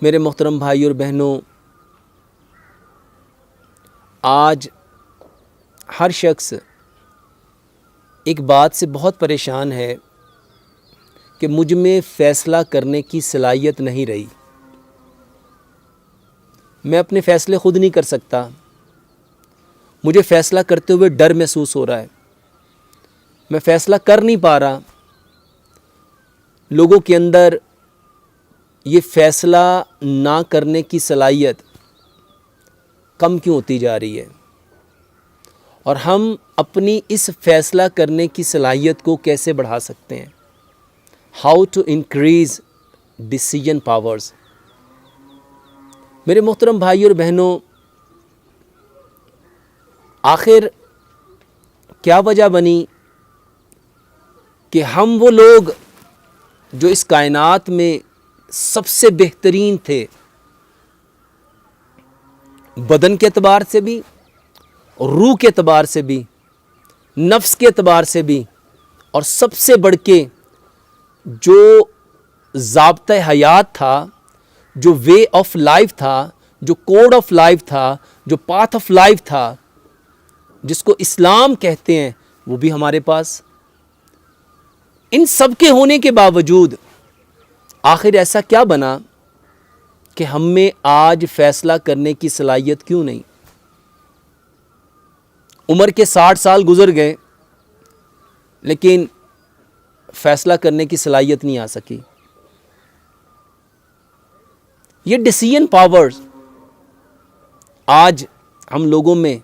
मेरे मोहतरम भाई और बहनों, आज हर शख्स एक बात से बहुत परेशान है कि मुझ में फ़ैसला करने की सलाहियत नहीं रही। मैं अपने फ़ैसले ख़ुद नहीं कर सकता। मुझे फ़ैसला करते हुए डर महसूस हो रहा है। मैं फ़ैसला कर नहीं पा रहा। लोगों के अंदर ये फ़ैसला ना करने की सलाहियत कम क्यों होती जा रही है, और हम अपनी इस फ़ैसला करने की सलाहियत को कैसे बढ़ा सकते हैं? How to increase decision powers. मेरे मोहतरम भाई और बहनों, आखिर क्या वजह बनी कि हम वो लोग जो इस कायनात में सबसे बेहतरीन थे, बदन के एतबार से भी, रूह के एतबार से भी, नफ्स के एतबार से भी, और सबसे बढ़ के जो ज़ाब्ता हयात था, जो वे ऑफ लाइफ था, जो कोड ऑफ लाइफ था, जो पाथ ऑफ लाइफ था, जिसको इस्लाम कहते हैं, वो भी हमारे पास। इन सब के होने के बावजूद आखिर ऐसा क्या बना कि हम में आज फ़ैसला करने की सलाहियत क्यों नहीं? उम्र के 60 साल गुजर गए, लेकिन फ़ैसला करने की सलाहियत नहीं आ सकी। ये डिसीजन पावर्स आज हम लोगों में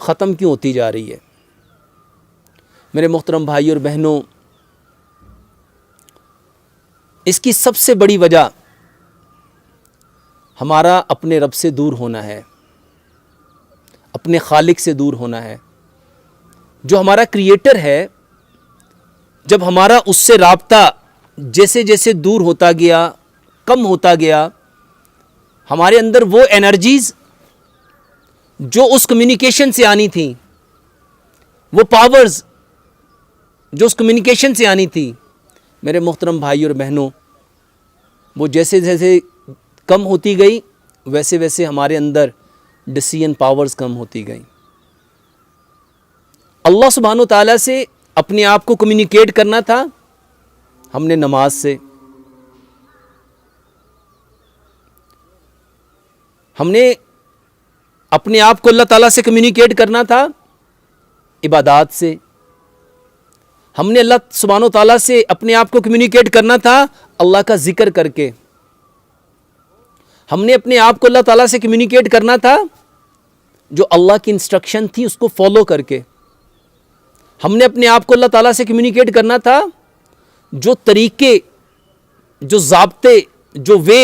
ख़त्म क्यों होती जा रही है? मेरे मोहतरम भाई और बहनों, इसकी सबसे बड़ी वजह हमारा अपने रब से दूर होना है, अपने खालिक से दूर होना है। जो हमारा क्रिएटर है, जब हमारा उससे राब्ता जैसे जैसे दूर होता गया, कम होता गया, हमारे अंदर वो एनर्जीज़ जो उस कम्युनिकेशन से आनी थी, वो पावर्स जो उस कम्युनिकेशन से आनी थी, मेरे मोहतरम भाई और बहनों, वो जैसे जैसे कम होती गई, वैसे वैसे हमारे अंदर डिसीजन पावर्स कम होती गई। अल्लाह सुब्हानो ताला से अपने आप को कम्युनिकेट करना था, हमने नमाज से, हमने अपने आप को अल्लाह ताला से कम्युनिकेट करना था इबादात से, हमने अल्लाह सुब्हानो ताला से अपने आप को कम्युनिकेट करना था अल्लाह का जिक्र करके, हमने अपने आप को अल्लाह ताला से कम्युनिकेट करना था जो अल्लाह की इंस्ट्रक्शन थी उसको फॉलो करके, हमने अपने आप को अल्लाह ताला से कम्युनिकेट करना था जो तरीके, जो ज़ाब्ते, जो वे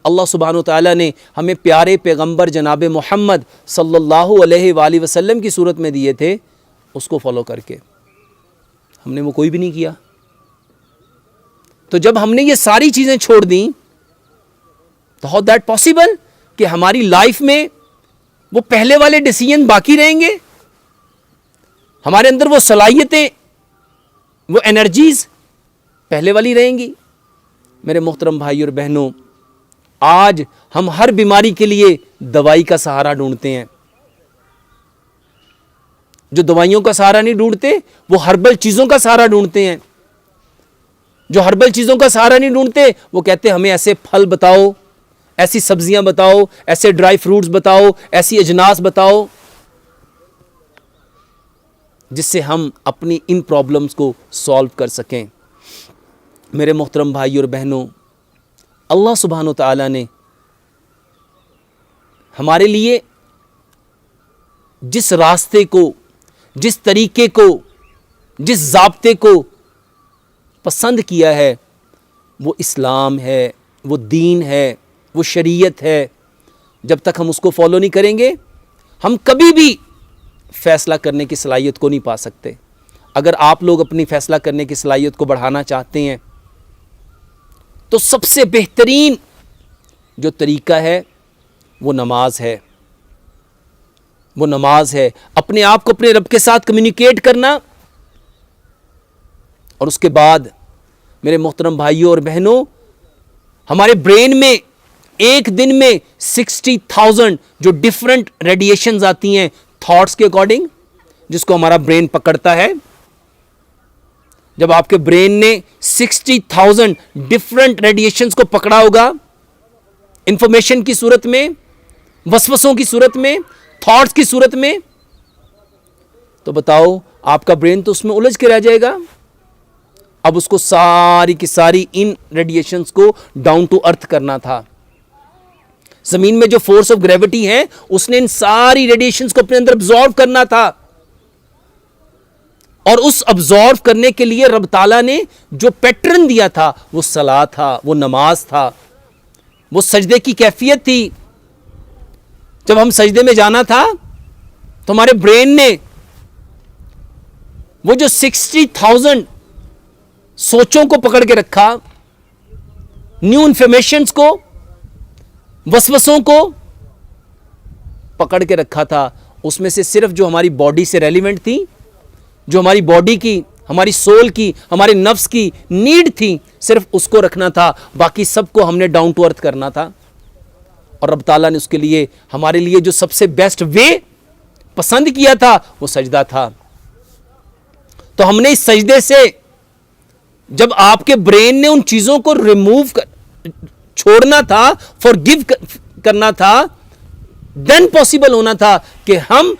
अल्लाह सुब्हानो ताला ने हमें प्यारे पैगंबर जनाब मोहम्मद सल्लल्लाहु अलैहि वसल्लम की सूरत में दिए थे, उसको फॉलो करके। हमने वो कोई भी नहीं किया। तो जब हमने ये सारी चीज़ें छोड़ दी, तो हाउ दैट पॉसिबल कि हमारी लाइफ में वो पहले वाले डिसीजन बाकी रहेंगे, हमारे अंदर वो सलाहियतें, वो एनर्जीज पहले वाली रहेंगी? मेरे मोहतरम भाई और बहनों, आज हम हर बीमारी के लिए दवाई का सहारा ढूंढते हैं। जो दवाइयों का सहारा नहीं ढूंढते, वो हर्बल चीज़ों का सहारा ढूंढते हैं। जो हर्बल चीज़ों का सहारा नहीं ढूंढते, वो कहते हैं हमें ऐसे फल बताओ, ऐसी सब्जियां बताओ, ऐसे ड्राई फ्रूट्स बताओ, ऐसी अजनास बताओ, जिससे हम अपनी इन प्रॉब्लम्स को सॉल्व कर सकें। मेरे मोहतरम भाई और बहनों, अल्लाह सुब्हानो ताला ने हमारे लिए जिस रास्ते को, जिस तरीके को, जिस ज़ाब्ते को पसंद किया है, वो इस्लाम है, वो दीन है, वो शरीयत है। जब तक हम उसको फॉलो नहीं करेंगे, हम कभी भी फ़ैसला करने की सलाहियत को नहीं पा सकते। अगर आप लोग अपनी फ़ैसला करने की सलाहियत को बढ़ाना चाहते हैं, तो सबसे बेहतरीन जो तरीका है वो नमाज है। वो नमाज है, अपने आप को अपने रब के साथ कम्युनिकेट करना। और उसके बाद मेरे मोहतरम भाइयों और बहनों, हमारे ब्रेन में एक दिन में 60,000 जो डिफरेंट रेडिएशंस आती हैं थॉट्स के अकॉर्डिंग, जिसको हमारा ब्रेन पकड़ता है। जब आपके ब्रेन ने 60,000 डिफरेंट रेडिएशंस को पकड़ा होगा, इंफॉर्मेशन की सूरत में, वसवसों की सूरत में, थॉट्स की सूरत में, तो बताओ आपका ब्रेन तो उसमें उलझ के रह जाएगा। अब उसको सारी की सारी इन रेडिएशंस को डाउन टू अर्थ करना था। जमीन में जो फोर्स ऑफ ग्रेविटी है उसने इन सारी रेडिएशंस को अपने अंदर अब्सॉर्ब करना था, और उस अब्सॉर्ब करने के लिए रब ताला ने जो पैटर्न दिया था वो सलाह था, वो नमाज था, वो सजदे की कैफियत थी। जब हम सजदे में जाना था तो हमारे ब्रेन ने वो जो 60,000 सोचों को पकड़ के रखा, न्यू इंफॉर्मेशंस को, वसवसों को पकड़ के रखा था। उसमें से सिर्फ जो हमारी बॉडी से रेलिवेंट थी, जो हमारी बॉडी की, हमारी सोल की, हमारे नफ्स की नीड थी, सिर्फ उसको रखना था। बाकी सबको हमने डाउन टू अर्थ करना था। और रब ताला ने उसके लिए हमारे लिए जो सबसे बेस्ट वे पसंद किया था वो सजदा था। तो हमने इस सजदे से, जब आपके ब्रेन ने उन चीजों को रिमूव कर छोड़ना था, फॉरगिव करना था, देन पॉसिबल होना था कि हम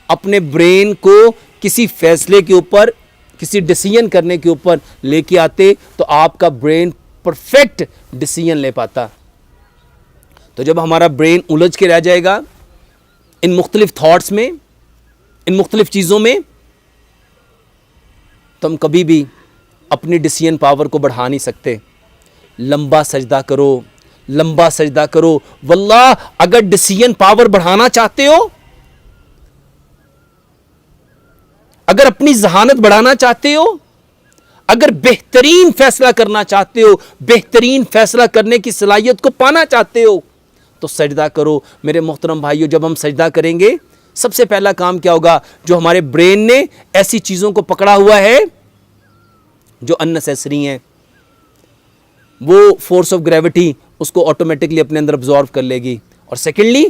अपने ब्रेन को किसी फैसले के ऊपर, किसी डिसीजन करने के ऊपर लेके आते, तो आपका ब्रेन परफेक्ट डिसीजन ले पाता। तो जब हमारा ब्रेन उलझ के रह जाएगा इन मुख्तलिफ थॉट्स में, इन मुख्तलिफ चीज़ों में, तो हम कभी भी अपनी डिसीजन पावर को बढ़ा नहीं सकते। लंबा सजदा करो, लंबा सजदा करो। वल्लाह अगर डिसीजन पावर बढ़ाना चाहते हो, अगर अपनी जहानत बढ़ाना चाहते हो, अगर बेहतरीन फैसला करना चाहते हो, बेहतरीन फैसला करने की सलाहियत को पाना चाहते हो, तो सजदा करो। मेरे मोहतरम भाइयों, जब हम सजदा करेंगे सबसे पहला काम क्या होगा? जो हमारे ब्रेन ने ऐसी चीज़ों को पकड़ा हुआ है जो अननेसेसरी हैं, वो फोर्स ऑफ ग्रेविटी उसको ऑटोमेटिकली अपने अंदर अब्जॉर्व कर लेगी। और सेकेंडली,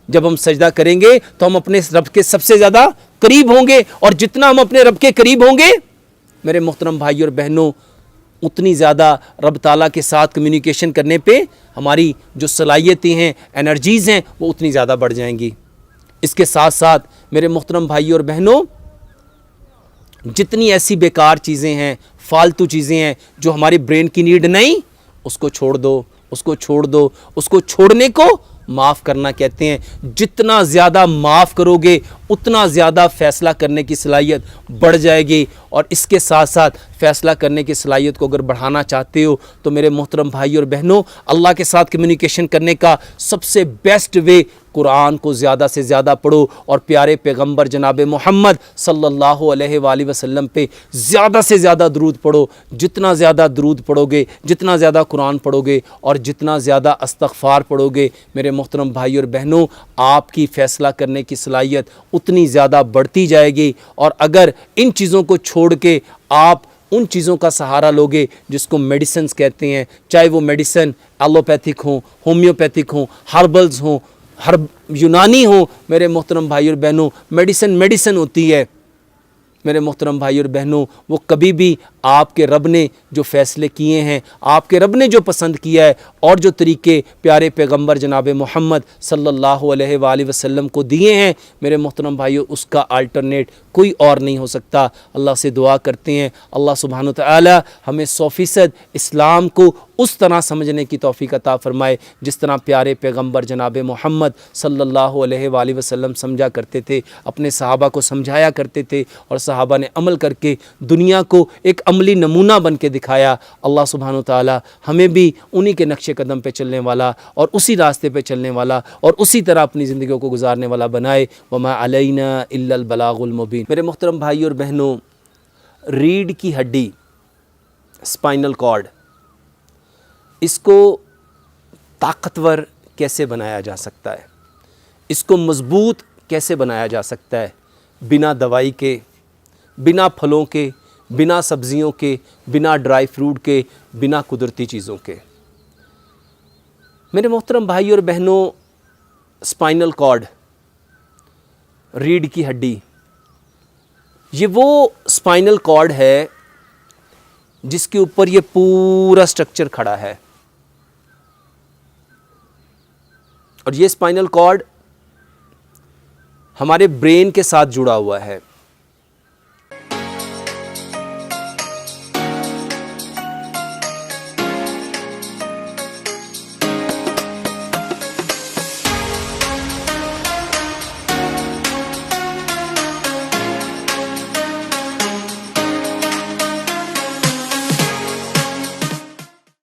जब हम सजदा करेंगे तो हम अपने रब के सबसे ज़्यादा करीब होंगे, और जितना हम अपने रब के करीब होंगे मेरे मोहतरम भाइयों और बहनों, उतनी ज़्यादा रब ताला के साथ कम्युनिकेशन करने पे हमारी जो सलाहियतें हैं, एनर्जीज़ हैं, वो उतनी ज़्यादा बढ़ जाएंगी। इसके साथ साथ मेरे मोहतरम भाइयों और बहनों, जितनी ऐसी बेकार चीज़ें हैं, फालतू चीज़ें हैं जो हमारी ब्रेन की नीड नहीं, उसको छोड़ दो, उसको छोड़ दो। उसको छोड़ने को माफ़ करना कहते हैं। जितना ज़्यादा माफ़ करोगे उतना ज़्यादा फ़ैसला करने की सलाहियत बढ़ जाएगी। और इसके साथ साथ फ़ैसला करने की सलाहियत को अगर बढ़ाना चाहते हो तो मेरे मोहतरम भाई और बहनों, अल्लाह के साथ कम्युनिकेशन करने का सबसे बेस्ट वे, कुरान को ज़्यादा से ज़्यादा पढ़ो और प्यारे पैगंबर जनाब मोहम्मद सल्लल्लाहु अलैहि वसल्लम पे ज़्यादा से ज़्यादा दरूद पढ़ो। जितना ज़्यादा दरूद पढ़ोगे, जितना ज़्यादा कुरान पढ़ोगे और जितना ज़्यादा इस्तग़फ़ार पढ़ोगे मेरे मोहतरम भाई और बहनों, आपकी फ़ैसला करने की सलाहियत उतनी ज़्यादा बढ़ती जाएगी। और अगर इन चीज़ों को छोड़ के आप उन चीज़ों का सहारा लोगे जिसको मेडिसिन्स कहते हैं, चाहे वो मेडिसिन एलोपैथिक हो, होम्योपैथिक हो, हर्बल्स हो, हर यूनानी हो, मेरे मोहतरम भाई और बहनों, मेडिसिन होती है। मेरे मोहतरम भाई और बहनों, वो कभी भी आपके रब ने जो फ़ैसले किए हैं, आपके रब ने जो पसंद किया है और जो तरीके प्यारे पैगंबर जनाब मोहम्मद सल्लल्लाहु अलैहि वसल्लम को दिए हैं, मेरे मोहतरम भाइयों, उसका अल्टरनेट कोई और नहीं हो सकता। अल्लाह से दुआ करते हैं अल्लाह सुब्हानो तआला हमें 100% इस्लाम को उस तरह समझने की तौफीक अता फ़रमाए जिस तरह प्यारे पैगंबर जनाब मोहम्मद सल्लल्लाहु अलैहि वसल्लम समझा करते थे, अपने सहाबा को समझाया करते थे और सहाबा ने अमल करके दुनिया को एक अमली नमूना बन के दिखाया। अल्लाह सुब्हानो तआला हमें भी उन्हीं के नक्शे कदम पे चलने वाला और उसी रास्ते पे चलने वाला और उसी तरह अपनी ज़िंदगियों को गुजारने वाला बनाए। वमा अलैना इल्लल बलागुल मुबीन। मेरे मोहतरम भाई और बहनों, रीढ़ की हड्डी, स्पाइनल कॉर्ड, इसको ताकतवर कैसे बनाया जा सकता है, इसको मज़बूत कैसे बनाया जा सकता है, बिना दवाई के, बिना फलों के, बिना सब्जियों के, बिना ड्राई फ्रूट के, बिना कुदरती चीज़ों के। मेरे मोहतरम भाई और बहनों, स्पाइनल कॉर्ड, रीढ़ की हड्डी, ये वो स्पाइनल कॉर्ड है जिसके ऊपर ये पूरा स्ट्रक्चर खड़ा है। और ये स्पाइनल कॉर्ड हमारे ब्रेन के साथ जुड़ा हुआ है।